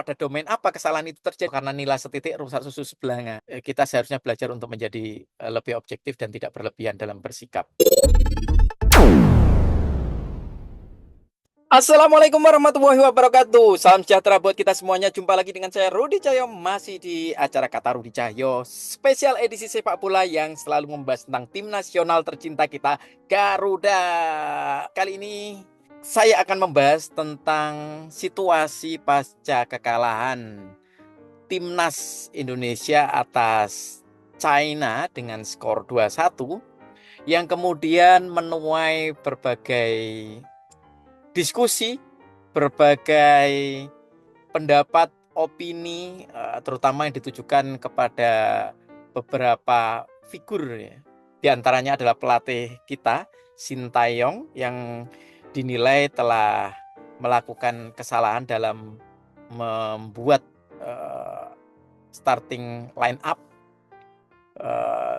pada domain apa kesalahan itu terjadi karena nilai setitik rusak susu sebelanga. Kita seharusnya belajar untuk menjadi lebih objektif dan tidak berlebihan dalam bersikap. Assalamualaikum warahmatullahi wabarakatuh. Salam sejahtera buat kita semuanya. Jumpa lagi dengan saya Rudi Cahyo, masih di acara Kata Rudi Cahyo, spesial edisi sepak bola yang selalu membahas tentang tim nasional tercinta kita, Garuda. Kali ini saya akan membahas tentang situasi pasca kekalahan timnas Indonesia atas China dengan skor 2-1 yang kemudian menuai berbagai diskusi, berbagai pendapat, opini, terutama yang ditujukan kepada beberapa figur ya. Di antaranya adalah pelatih kita, Sintayong, yang dinilai telah melakukan kesalahan dalam membuat starting line up,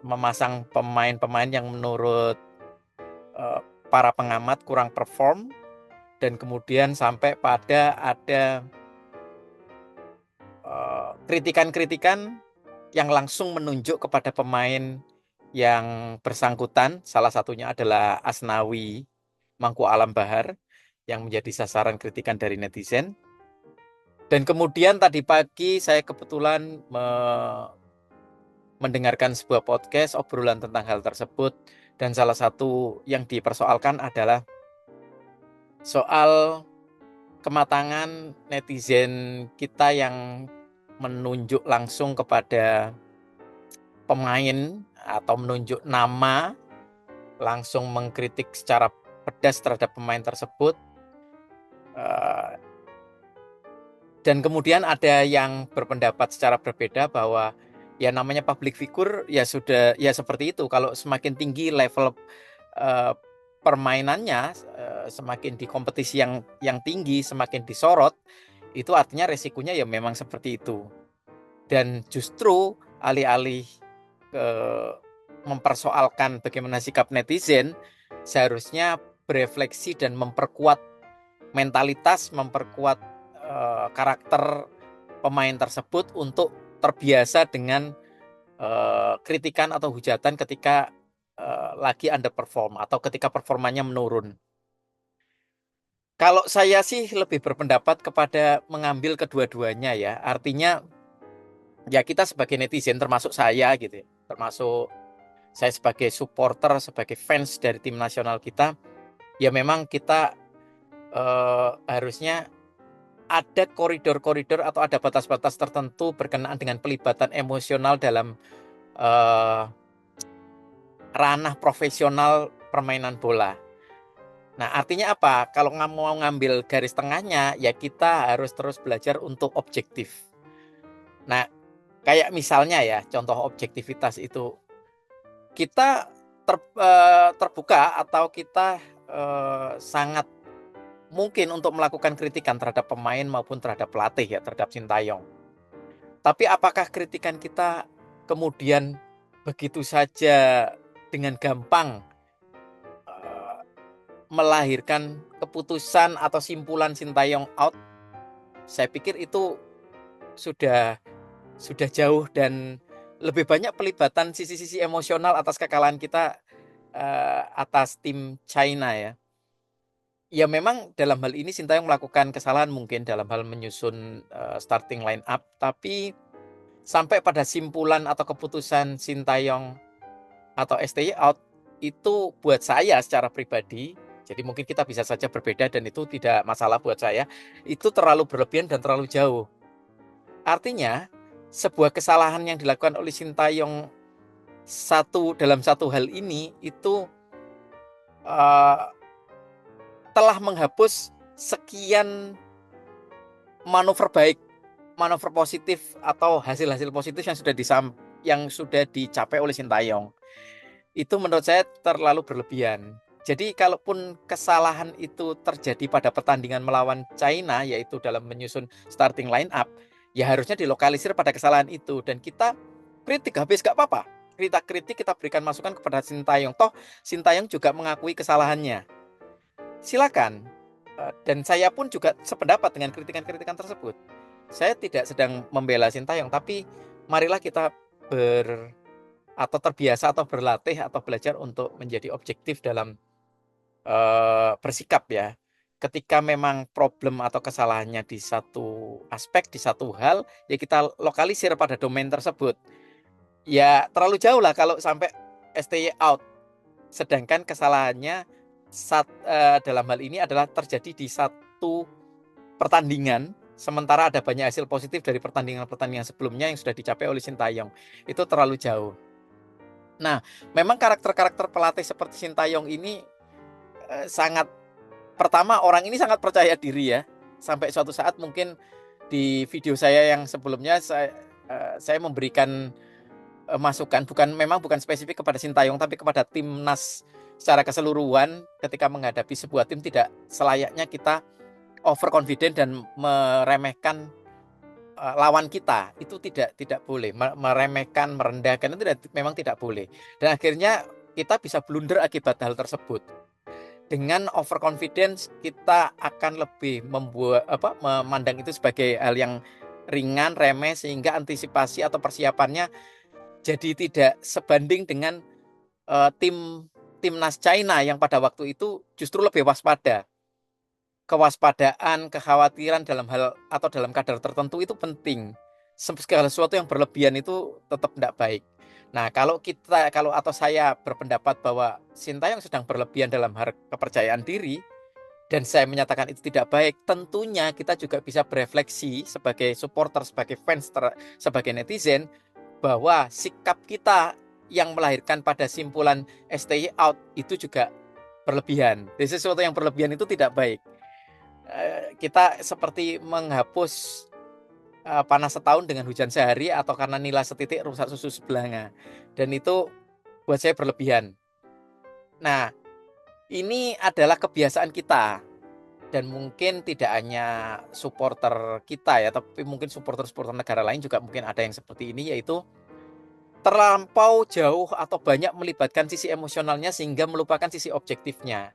memasang pemain-pemain yang menurut para pengamat kurang perform, dan kemudian sampai pada ada kritikan-kritikan yang langsung menunjuk kepada pemain yang bersangkutan. Salah satunya adalah Asnawi Mangku Alam Bahar yang menjadi sasaran kritikan dari netizen. Dan kemudian tadi pagi saya kebetulan mendengarkan sebuah podcast obrolan tentang hal tersebut, dan salah satu yang dipersoalkan adalah soal kematangan netizen kita yang menunjuk langsung kepada pemain atau menunjuk nama, langsung mengkritik secara pedas terhadap pemain tersebut. Dan kemudian ada yang berpendapat secara berbeda bahwa ya namanya public figure ya sudah ya seperti itu. Kalau semakin tinggi level permainannya, semakin di kompetisi yang tinggi, semakin disorot, itu artinya resikonya ya memang seperti itu. Dan justru alih-alih mempersoalkan bagaimana sikap netizen, seharusnya berefleksi dan memperkuat mentalitas, memperkuat karakter pemain tersebut untuk terbiasa dengan kritikan atau hujatan ketika lagi underperform atau ketika performanya menurun. Kalau saya sih lebih berpendapat kepada mengambil kedua-duanya ya. Artinya ya kita sebagai netizen, termasuk saya gitu ya, termasuk saya sebagai supporter, sebagai fans dari tim nasional kita, ya memang kita harusnya ada koridor-koridor atau ada batas-batas tertentu berkenaan dengan pelibatan emosional dalam ranah profesional permainan bola. Nah, artinya apa? Kalau nggak mau ngambil garis tengahnya, ya kita harus terus belajar untuk objektif. Nah, kayak misalnya ya, contoh objektivitas itu, kita terbuka atau kita sangat mungkin untuk melakukan kritikan terhadap pemain maupun terhadap pelatih ya, terhadap Sintayong. Tapi apakah kritikan kita kemudian begitu saja dengan gampang melahirkan keputusan atau simpulan Sintayong out? Saya pikir itu sudah jauh dan lebih banyak pelibatan sisi-sisi emosional atas kekalahan kita atas tim China ya. Ya memang dalam hal ini Sintayong melakukan kesalahan mungkin dalam hal menyusun starting line up, tapi sampai pada simpulan atau keputusan Sintayong atau STY out itu buat saya secara pribadi, jadi mungkin kita bisa saja berbeda dan itu tidak masalah buat saya, itu terlalu berlebihan dan terlalu jauh. Artinya sebuah kesalahan yang dilakukan oleh Sintayong dalam satu hal ini itu telah menghapus sekian manuver baik, manuver positif atau hasil-hasil positif yang sudah dicapai oleh Sintayong. Itu menurut saya terlalu berlebihan. Jadi kalaupun kesalahan itu terjadi pada pertandingan melawan China, yaitu dalam menyusun starting line up, ya harusnya dilokalisir pada kesalahan itu. Dan kita kritik habis gak apa-apa. Kita kritik, kita berikan masukan kepada Sintayong. Toh Sintayong juga mengakui kesalahannya. Silakan. Dan saya pun juga sependapat dengan kritikan-kritikan tersebut. saya tidak sedang membela Sintayong, tapi marilah kita atau terbiasa atau berlatih atau belajar untuk menjadi objektif dalam bersikap ya. Ketika memang problem atau kesalahannya di satu aspek, di satu hal, ya kita lokalisir pada domain tersebut. Ya terlalu jauh lah kalau sampai STY out. Sedangkan kesalahannya dalam hal ini adalah terjadi di satu pertandingan, sementara ada banyak hasil positif dari pertandingan-pertandingan sebelumnya yang sudah dicapai oleh Sintayong. Itu terlalu jauh. Nah, memang karakter-karakter pelatih seperti Sintayong ini sangat pertama, orang ini sangat percaya diri ya. Sampai suatu saat mungkin di video saya yang sebelumnya saya memberikan masukan, memang bukan spesifik kepada Sintayong tapi kepada timnas secara keseluruhan. Ketika menghadapi sebuah tim tidak selayaknya kita overconfident dan meremehkan lawan kita. Itu tidak boleh. Meremehkan, merendahkan itu memang tidak boleh. Dan akhirnya kita bisa blunder akibat hal tersebut. Dengan overconfidence kita akan lebih memandang itu sebagai hal yang ringan, remeh, sehingga antisipasi atau persiapannya jadi tidak sebanding dengan timnas China yang pada waktu itu justru lebih waspada. Kewaspadaan, kekhawatiran dalam hal atau dalam kadar tertentu itu penting. Segala sesuatu yang berlebihan itu tetap tidak baik. Nah, kalau saya berpendapat bahwa Sintayong sedang berlebihan dalam hal kepercayaan diri dan saya menyatakan itu tidak baik, tentunya kita juga bisa berefleksi sebagai supporter, sebagai fans, sebagai netizen, bahwa sikap kita yang melahirkan pada simpulan STY out itu juga berlebihan. Jadi sesuatu yang berlebihan itu tidak baik. Kita seperti menghapus panas setahun dengan hujan sehari, atau karena nila setitik rusak susu sebelanga. Dan itu buat saya berlebihan. Nah, ini adalah kebiasaan kita. Dan mungkin tidak hanya supporter kita ya, tapi mungkin supporter-supporter negara lain juga mungkin ada yang seperti ini, yaitu terlampau jauh atau banyak melibatkan sisi emosionalnya sehingga melupakan sisi objektifnya.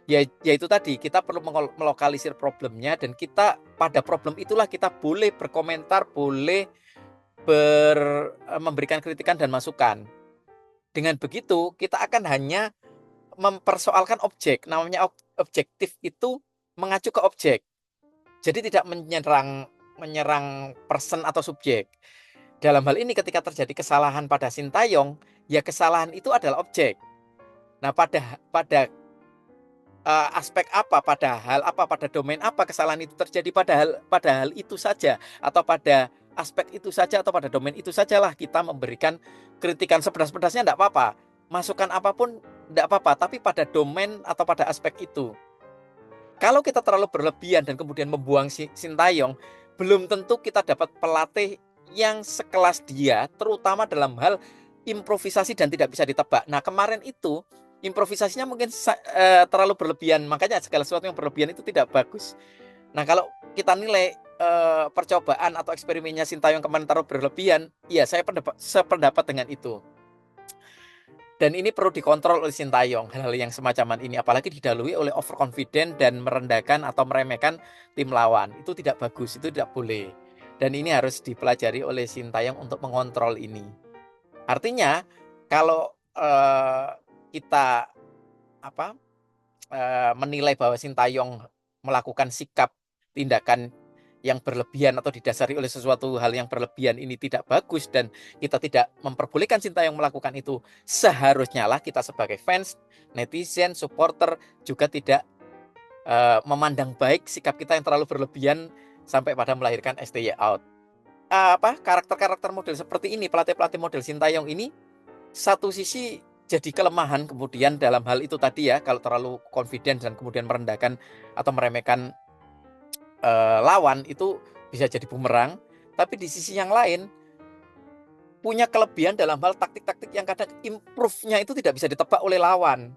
Yaitu tadi, kita perlu melokalisir problemnya, dan kita pada problem itulah kita boleh berkomentar, boleh memberikan kritikan dan masukan. Dengan begitu kita akan hanya mempersoalkan objek. Namanya objektif itu mengacu ke objek. Jadi tidak menyerang person atau subjek. Dalam hal ini ketika terjadi kesalahan pada Sintayong, ya kesalahan itu adalah objek. Nah, pada aspek apa, pada hal apa, pada domain apa kesalahan itu terjadi, pada hal itu saja, atau pada aspek itu saja, atau pada domain itu sajalah kita memberikan kritikan. Sepedas-pedasnya tidak apa-apa, masukan apapun tidak apa-apa, tapi pada domain atau pada aspek itu. Kalau kita terlalu berlebihan dan kemudian membuang Sintayong, belum tentu kita dapat pelatih yang sekelas dia, terutama dalam hal improvisasi dan tidak bisa ditebak. Nah, kemarin itu improvisasinya mungkin terlalu berlebihan, makanya segala sesuatu yang berlebihan itu tidak bagus. Nah, kalau kita nilai percobaan atau eksperimennya Sintayong kemarin terlalu berlebihan, ya saya sependapat dengan itu. Dan ini perlu dikontrol oleh Sintayong, hal-hal yang semacam ini, apalagi didahului oleh overconfident dan merendahkan atau meremehkan tim lawan. Itu tidak bagus, itu tidak boleh. Dan ini harus dipelajari oleh Sintayong untuk mengontrol ini. Artinya, kalau kita menilai bahwa Sintayong melakukan sikap tindakan yang berlebihan atau didasari oleh sesuatu hal yang berlebihan ini tidak bagus, dan kita tidak memperbolehkan Sintayong melakukan itu, seharusnya lah kita sebagai fans, netizen, supporter juga tidak memandang baik sikap kita yang terlalu berlebihan sampai pada melahirkan STY out. Karakter-karakter model seperti ini, pelatih-pelatih model Sintayong ini, satu sisi jadi kelemahan kemudian dalam hal itu tadi ya, kalau terlalu confident dan kemudian merendahkan atau meremehkan lawan, itu bisa jadi bumerang. Tapi di sisi yang lain punya kelebihan dalam hal taktik-taktik yang kadang improve-nya itu tidak bisa ditebak oleh lawan.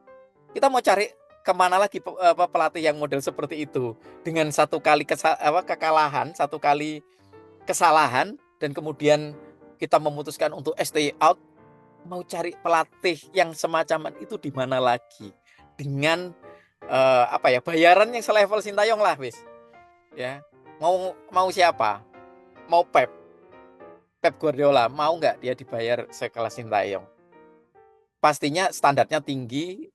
Kita mau cari kemana lagi pelatih yang model seperti itu, dengan satu kali kekalahan, satu kali kesalahan, dan kemudian kita memutuskan untuk stay out. Mau cari pelatih yang semacam itu di mana lagi, dengan bayaran yang selevel Sintayong lah, wis ya, mau siapa? mau Pep Guardiola, mau nggak dia dibayar sekelas Sintayong? Pastinya standarnya tinggi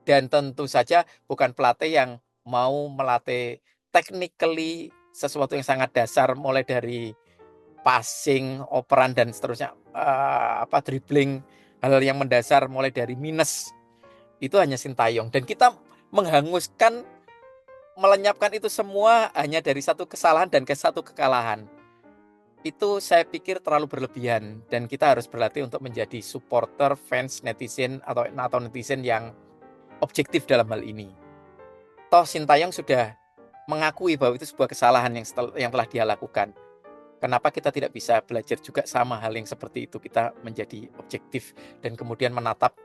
dan tentu saja bukan pelatih yang mau melatih technically sesuatu yang sangat dasar mulai dari passing, operan dan seterusnya, dribbling, hal-hal yang mendasar mulai dari minus. Itu hanya Sintayong dan kita menghanguskan, melenyapkan itu semua hanya dari satu kesalahan dan ke satu kekalahan. Itu saya pikir terlalu berlebihan dan kita harus berlatih untuk menjadi supporter, fans, netizen atau netizen yang objektif dalam hal ini. Toh Sintayong sudah mengakui bahwa itu sebuah kesalahan yang telah dia lakukan. Kenapa kita tidak bisa belajar juga sama hal yang seperti itu, kita menjadi objektif dan kemudian menatap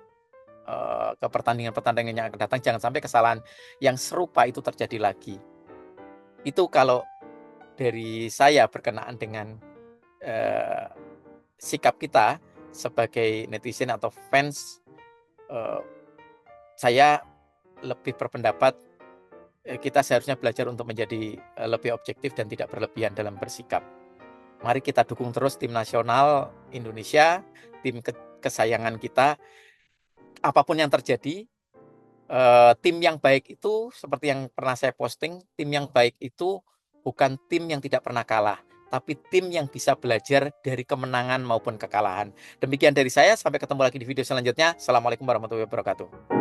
ke pertandingan-pertandingan yang akan datang, jangan sampai kesalahan yang serupa itu terjadi lagi. Itu kalau dari saya berkenaan dengan sikap kita sebagai netizen atau fans, saya lebih berpendapat kita seharusnya belajar untuk menjadi lebih objektif dan tidak berlebihan dalam bersikap. Mari kita dukung terus tim nasional Indonesia, tim kesayangan kita. Apapun yang terjadi, tim yang baik itu seperti yang pernah saya posting, tim yang baik itu bukan tim yang tidak pernah kalah, tapi tim yang bisa belajar dari kemenangan maupun kekalahan. Demikian dari saya, sampai ketemu lagi di video selanjutnya. Assalamualaikum warahmatullahi wabarakatuh.